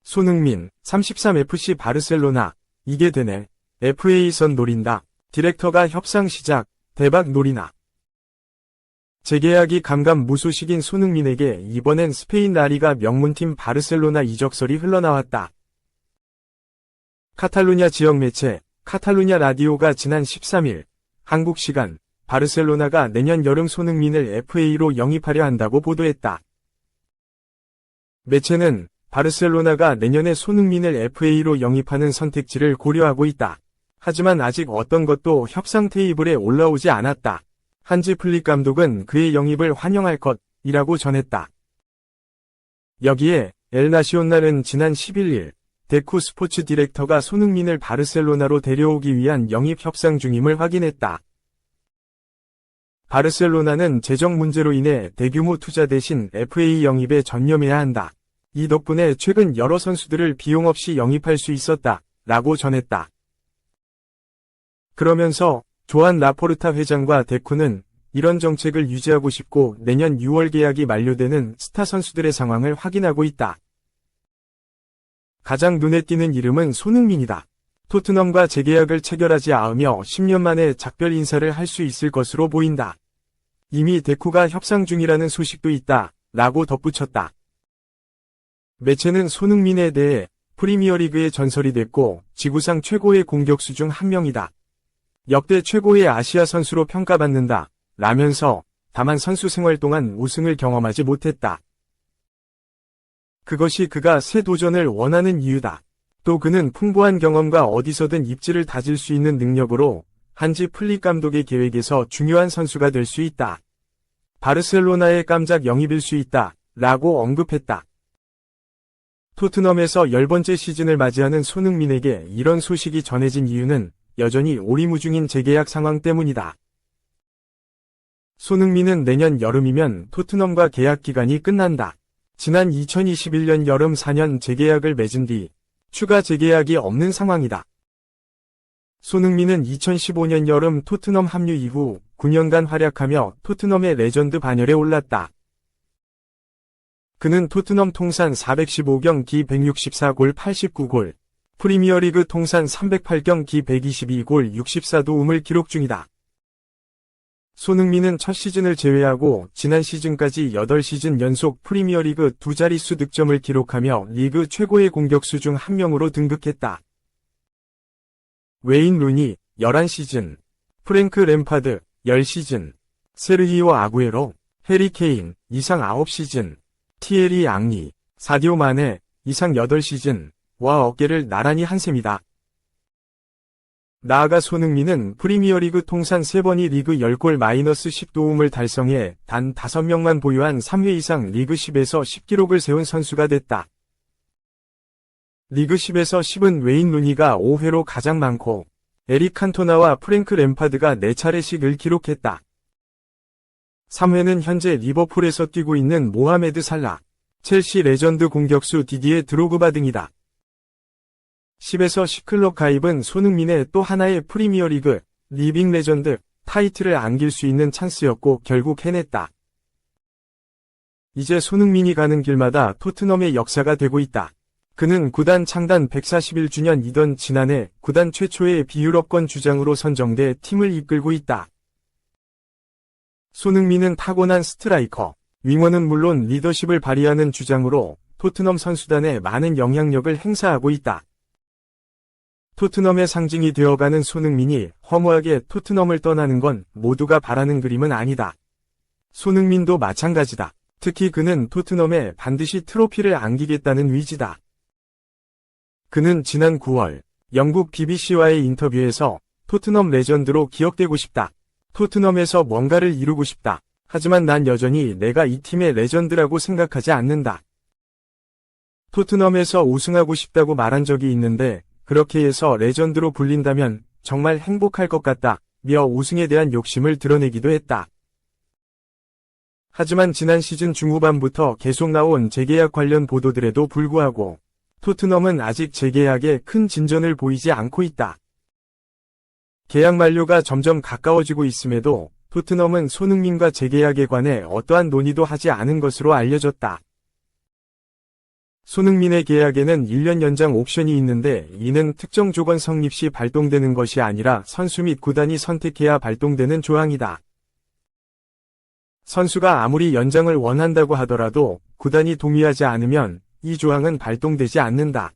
손흥민, 33FC 바르셀로나, 이게 되네. FA 선 노린다. 디렉터가 협상 시작, 대박 노리나. 재계약이 감감무소식인 손흥민에게 이번엔 스페인 라리가 명문팀 바르셀로나 이적설이 흘러나왔다. 카탈루냐 지역 매체, 카탈루냐 라디오가 지난 13일, 한국 시간, 바르셀로나가 내년 여름 손흥민을 FA로 영입하려 한다고 보도했다. 매체는 바르셀로나가 내년에 손흥민을 FA로 영입하는 선택지를 고려하고 있다. 하지만 아직 어떤 것도 협상 테이블에 올라오지 않았다. 한지 플릭 감독은 그의 영입을 환영할 것이라고 전했다. 여기에 엘나시온날은 지난 11일 데쿠 스포츠 디렉터가 손흥민을 바르셀로나로 데려오기 위한 영입 협상 중임을 확인했다. 바르셀로나는 재정 문제로 인해 대규모 투자 대신 FA 영입에 전념해야 한다. 이 덕분에 최근 여러 선수들을 비용 없이 영입할 수 있었다. 라고 전했다. 그러면서 조안 라포르타 회장과 데쿠는 이런 정책을 유지하고 싶고 내년 6월 계약이 만료되는 스타 선수들의 상황을 확인하고 있다. 가장 눈에 띄는 이름은 손흥민이다. 토트넘과 재계약을 체결하지 않으며 10년 만에 작별 인사를 할 수 있을 것으로 보인다. 이미 데쿠가 협상 중이라는 소식도 있다. 라고 덧붙였다. 매체는 손흥민에 대해 프리미어리그의 전설이 됐고 지구상 최고의 공격수 중 한 명이다. 역대 최고의 아시아 선수로 평가받는다. 라면서 다만 선수 생활 동안 우승을 경험하지 못했다. 그것이 그가 새 도전을 원하는 이유다. 또 그는 풍부한 경험과 어디서든 입지를 다질 수 있는 능력으로 한지 플릭 감독의 계획에서 중요한 선수가 될 수 있다. 바르셀로나의 깜짝 영입일 수 있다. 라고 언급했다. 토트넘에서 10번째 시즌을 맞이하는 손흥민에게 이런 소식이 전해진 이유는 여전히 오리무중인 재계약 상황 때문이다. 손흥민은 내년 여름이면 토트넘과 계약 기간이 끝난다. 지난 2021년 여름 4년 재계약을 맺은 뒤 추가 재계약이 없는 상황이다. 손흥민은 2015년 여름 토트넘 합류 이후 9년간 활약하며 토트넘의 레전드 반열에 올랐다. 그는 토트넘 통산 415경기 164골 89골, 프리미어리그 통산 308경기 122골 64도움을 기록 중이다. 손흥민은 첫 시즌을 제외하고 지난 시즌까지 8시즌 연속 프리미어리그 두 자릿수 득점을 기록하며 리그 최고의 공격수 중 한 명으로 등극했다. 웨인 루니, 11시즌, 프랭크 램파드, 10시즌, 세르히오 아구에로, 해리 케인, 이상 9시즌, 티에리 앙리, 사디오 마네, 이상 8시즌, 와 어깨를 나란히 한 셈이다. 나아가 손흥민은 프리미어리그 통산 3번이 리그 10골 -10도움을 달성해 단 5명만 보유한 3회 이상 리그 10에서 10기록을 세운 선수가 됐다. 리그 10에서 10은 웨인 루니가 5회로 가장 많고 에릭 칸토나와 프랭크 램파드가 4차례씩을 기록했다. 3회는 현재 리버풀에서 뛰고 있는 모하메드 살라, 첼시 레전드 공격수 디디에 드로그바 등이다. 10에서 10클럽 가입은 손흥민의 또 하나의 프리미어리그, 리빙 레전드, 타이틀을 안길 수 있는 찬스였고 결국 해냈다. 이제 손흥민이 가는 길마다 토트넘의 역사가 되고 있다. 그는 구단 창단 141주년이던 지난해 구단 최초의 비유럽권 주장으로 선정돼 팀을 이끌고 있다. 손흥민은 타고난 스트라이커, 윙어는 물론 리더십을 발휘하는 주장으로 토트넘 선수단에 많은 영향력을 행사하고 있다. 토트넘의 상징이 되어가는 손흥민이 허무하게 토트넘을 떠나는 건 모두가 바라는 그림은 아니다. 손흥민도 마찬가지다. 특히 그는 토트넘에 반드시 트로피를 안기겠다는 의지다. 그는 지난 9월 영국 BBC와의 인터뷰에서 토트넘 레전드로 기억되고 싶다. 토트넘에서 뭔가를 이루고 싶다. 하지만 난 여전히 내가 이 팀의 레전드라고 생각하지 않는다. 토트넘에서 우승하고 싶다고 말한 적이 있는데 그렇게 해서 레전드로 불린다면 정말 행복할 것 같다. 며 우승에 대한 욕심을 드러내기도 했다. 하지만 지난 시즌 중후반부터 계속 나온 재계약 관련 보도들에도 불구하고 토트넘은 아직 재계약에 큰 진전을 보이지 않고 있다. 계약 만료가 점점 가까워지고 있음에도 토트넘은 손흥민과 재계약에 관해 어떠한 논의도 하지 않은 것으로 알려졌다. 손흥민의 계약에는 1년 연장 옵션이 있는데 이는 특정 조건 성립 시 발동되는 것이 아니라 선수 및 구단이 선택해야 발동되는 조항이다. 선수가 아무리 연장을 원한다고 하더라도 구단이 동의하지 않으면 이 조항은 발동되지 않는다.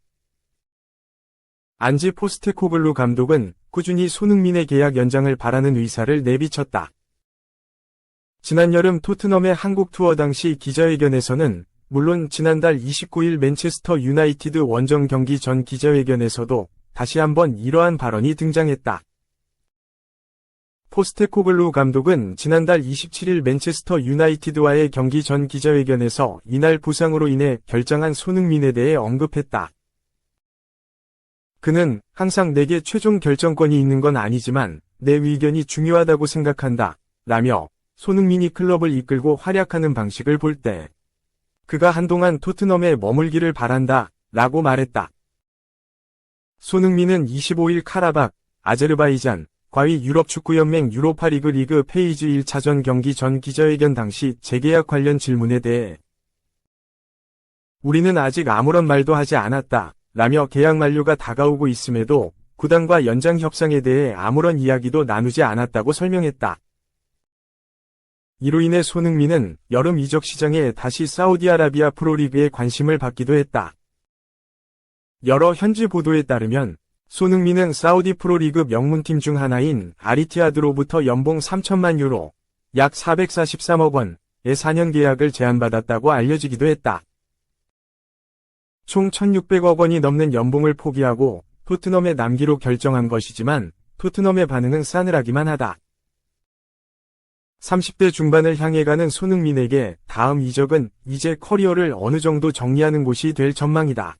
안지 포스테코글루 감독은 꾸준히 손흥민의 계약 연장을 바라는 의사를 내비쳤다. 지난 여름 토트넘의 한국 투어 당시 기자회견에서는 물론 지난달 29일 맨체스터 유나이티드 원정 경기 전 기자회견에서도 다시 한번 이러한 발언이 등장했다. 포스테코글루 감독은 지난달 27일 맨체스터 유나이티드와의 경기 전 기자회견에서 이날 부상으로 인해 결장한 손흥민에 대해 언급했다. 그는 항상 내게 최종 결정권이 있는 건 아니지만 내 의견이 중요하다고 생각한다. 라며 손흥민이 클럽을 이끌고 활약하는 방식을 볼 때 그가 한동안 토트넘에 머물기를 바란다. 라고 말했다. 손흥민은 25일 카라박, 아제르바이잔, 과위 유럽축구연맹 유로파리그 리그 페이지 1차전 경기 전 기자회견 당시 재계약 관련 질문에 대해 우리는 아직 아무런 말도 하지 않았다. 라며 계약 만료가 다가오고 있음에도 구단과 연장 협상에 대해 아무런 이야기도 나누지 않았다고 설명했다. 이로 인해 손흥민은 여름 이적 시장에 다시 사우디아라비아 프로리그에 관심을 받기도 했다. 여러 현지 보도에 따르면 손흥민은 사우디 프로리그 명문팀 중 하나인 아리티아드로부터 연봉 3천만 유로, 약 443억 원의 4년 계약을 제안받았다고 알려지기도 했다. 총 1,600억 원이 넘는 연봉을 포기하고 토트넘에 남기로 결정한 것이지만 토트넘의 반응은 싸늘하기만 하다. 30대 중반을 향해 가는 손흥민에게 다음 이적은 이제 커리어를 어느 정도 정리하는 곳이 될 전망이다.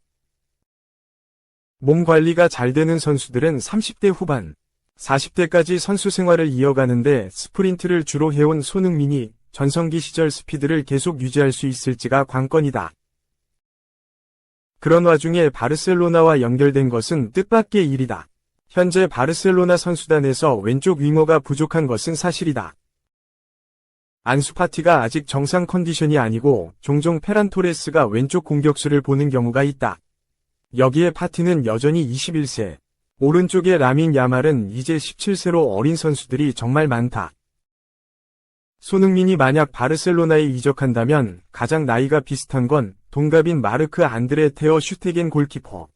몸 관리가 잘 되는 선수들은 30대 후반, 40대까지 선수 생활을 이어가는데 스프린트를 주로 해온 손흥민이 전성기 시절 스피드를 계속 유지할 수 있을지가 관건이다. 그런 와중에 바르셀로나와 연결된 것은 뜻밖의 일이다. 현재 바르셀로나 선수단에서 왼쪽 윙어가 부족한 것은 사실이다. 안수 파티가 아직 정상 컨디션이 아니고 종종 페란 토레스가 왼쪽 공격수를 보는 경우가 있다. 여기에 파티는 여전히 21세, 오른쪽에 라민 야말은 이제 17세로 어린 선수들이 정말 많다. 손흥민이 만약 바르셀로나에 이적한다면 가장 나이가 비슷한 건 동갑인 마르크 안드레 테어 슈테겐 골키퍼,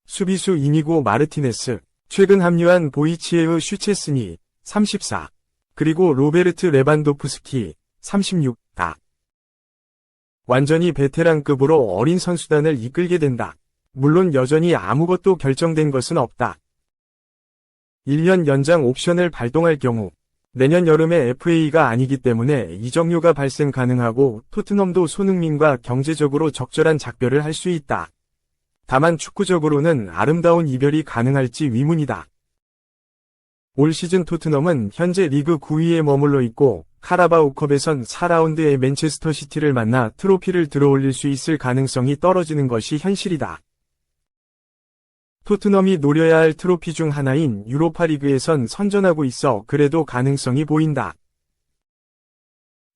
수비수 이니고 마르티네스, 최근 합류한 보이치에의 슈체스니, 34, 그리고 로베르트 레반도프스키, 36다. 완전히 베테랑급으로 어린 선수단을 이끌게 된다. 물론 여전히 아무것도 결정된 것은 없다. 1년 연장 옵션을 발동할 경우 내년 여름에 FA가 아니기 때문에 이적료가 발생 가능하고 토트넘도 손흥민과 경제적으로 적절한 작별을 할 수 있다. 다만 축구적으로는 아름다운 이별이 가능할지 의문이다. 올 시즌 토트넘은 현재 리그 9위에 머물러 있고 카라바오컵에선 4라운드에 맨체스터 시티를 만나 트로피를 들어올릴 수 있을 가능성이 떨어지는 것이 현실이다. 토트넘이 노려야 할 트로피 중 하나인 유로파리그에선 선전하고 있어 그래도 가능성이 보인다.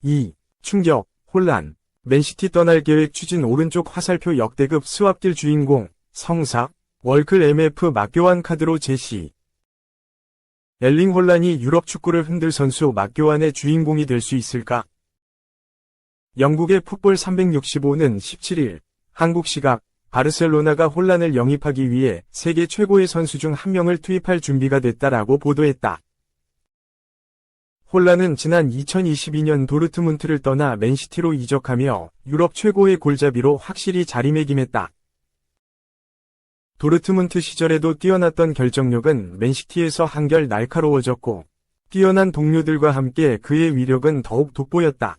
2. 충격, 혼란. 맨시티 떠날 계획 추진 오른쪽 화살표 역대급 스왑딜 주인공, 성사, 월클 MF 막교환 카드로 제시. 엘링 홀란이 유럽 축구를 흔들 선수 막교환의 주인공이 될 수 있을까? 영국의 풋볼 365는 17일, 한국 시각, 바르셀로나가 홀란을 영입하기 위해 세계 최고의 선수 중 한 명을 투입할 준비가 됐다라고 보도했다. 홀란은 지난 2022년 도르트문트를 떠나 맨시티로 이적하며 유럽 최고의 골잡이로 확실히 자리매김했다. 도르트문트 시절에도 뛰어났던 결정력은 맨시티에서 한결 날카로워졌고 뛰어난 동료들과 함께 그의 위력은 더욱 돋보였다.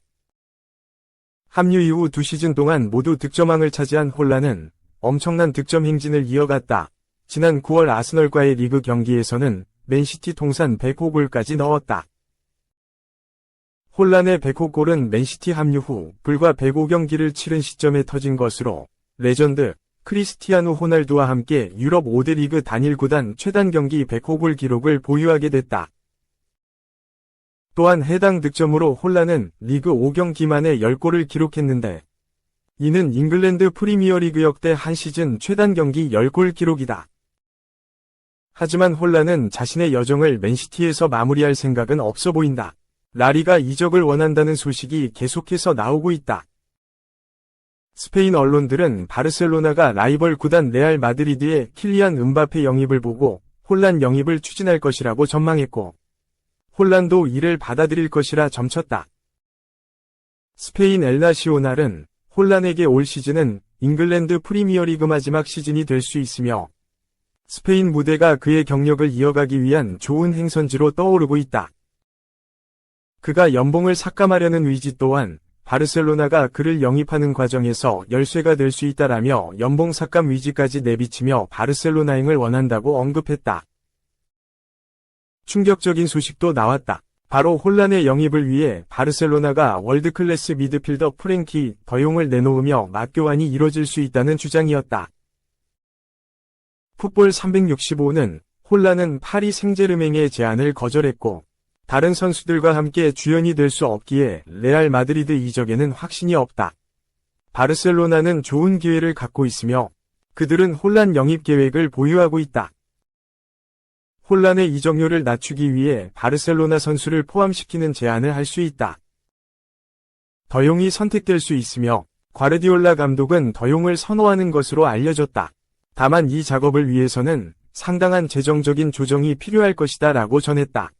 합류 이후 2시즌 동안 모두 득점왕을 차지한 홀란은 엄청난 득점 행진을 이어갔다. 지난 9월 아스널과의 리그 경기에서는 맨시티 통산 100호 골까지 넣었다. 홀란의 100호 골은 맨시티 합류 후 불과 105경기를 치른 시점에 터진 것으로 레전드 크리스티아누 호날두와 함께 유럽 5대 리그 단일 구단 최단 경기 100호 골 기록을 보유하게 됐다. 또한 해당 득점으로 홀란은 리그 5경기 만에 10골을 기록했는데 이는 잉글랜드 프리미어리그 역대 한 시즌 최단 경기 10골 기록이다. 하지만 혼란은 자신의 여정을 맨시티에서 마무리할 생각은 없어 보인다. 라리가 이적을 원한다는 소식이 계속해서 나오고 있다. 스페인 언론들은 바르셀로나가 라이벌 구단 레알 마드리드의 킬리안 음바페 영입을 보고 혼란 영입을 추진할 것이라고 전망했고, 혼란도 이를 받아들일 것이라 점쳤다. 스페인 엘 나시오날은 혼란에게 올 시즌은 잉글랜드 프리미어리그 마지막 시즌이 될 수 있으며, 스페인 무대가 그의 경력을 이어가기 위한 좋은 행선지로 떠오르고 있다. 그가 연봉을 삭감하려는 의지 또한 바르셀로나가 그를 영입하는 과정에서 열쇠가 될 수 있다라며 연봉 삭감 의지까지 내비치며 바르셀로나행을 원한다고 언급했다. 충격적인 소식도 나왔다. 바로 혼란의 영입을 위해 바르셀로나가 월드클래스 미드필더 프랭키 더용을 내놓으며 맞교환이 이뤄질 수 있다는 주장이었다. 풋볼 365는 혼란은 파리 생제르맹의 제안을 거절했고, 다른 선수들과 함께 주연이 될 수 없기에 레알 마드리드 이적에는 확신이 없다. 바르셀로나는 좋은 기회를 갖고 있으며 그들은 혼란 영입 계획을 보유하고 있다. 혼란의 이적료를 낮추기 위해 바르셀로나 선수를 포함시키는 제안을 할 수 있다. 더용이 선택될 수 있으며 과르디올라 감독은 더용을 선호하는 것으로 알려졌다. 다만 이 작업을 위해서는 상당한 재정적인 조정이 필요할 것이다 라고 전했다.